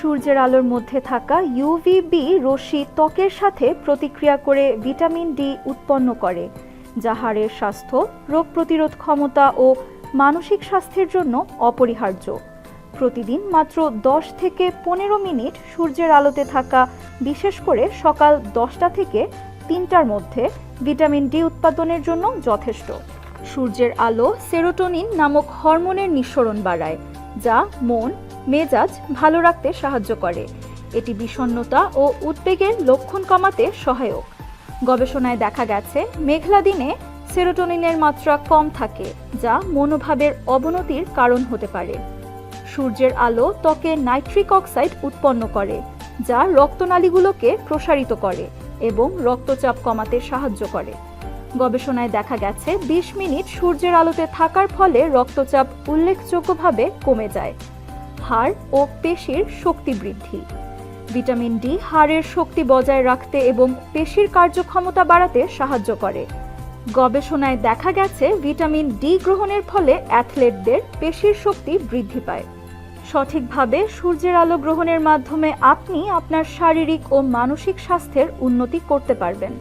সূর্যের আলোর মধ্যে থাকা ইউভিবি রশ্মি ত্বকের সাথে প্রতিক্রিয়া করে ভিটামিন ডি উৎপন্ন করে, যা হাড়ের স্বাস্থ্য, রোগ প্রতিরোধ ক্ষমতা ও মানসিক স্বাস্থ্যের জন্য অপরিহার্য। প্রতিদিন মাত্র 10 থেকে 15 মিনিট সূর্যের আলোতে থাকা, বিশেষ করে সকাল 10টা থেকে 3টার মধ্যে, ভিটামিন ডি উৎপাদনের জন্য যথেষ্ট। সূর্যের আলো সেরোটোনিন নামক হরমোনের নিঃসরণ বাড়ায়, যা মন মেজাজ ভালো রাখতে সাহায্য করে। এটি বিষণ্ণতা ও উদ্বেগের লক্ষণ কমাতে সহায়ক। গবেষণায় দেখা গেছে মেঘলা দিনে সেরোটোনিনের মাত্রা কম থাকে, যা মনোভাবের অবনতির কারণ হতে পারে। সূর্যের আলো ত্বকে নাইট্রিক অক্সাইড উৎপন্ন করে, যা রক্তনালীগুলোকে প্রসারিত করে এবং রক্তচাপ কমাতে সাহায্য করে। গবেষণায় দেখা গেছে 20 মিনিট সূর্যের আলোতে থাকার ফলে রক্তচাপ উল্লেখযোগ্যভাবে কমে যায়। হাড় ও পেশির শক্তি বৃদ্ধি। ভিটামিন ডি হাড়ের শক্তি বজায় রাখতে এবং পেশির কার্যক্ষমতা বাড়াতে সাহায্য করে। গবেষণায় দেখা গেছে ভিটামিন ডি গ্রহণের ফলে অ্যাথলেটদের পেশির শক্তি বৃদ্ধি পায়। সঠিকভাবে সূর্যের আলো গ্রহণের মাধ্যমে আপনি আপনার শারীরিক ও মানসিক স্বাস্থ্যের উন্নতি করতে পারবেন।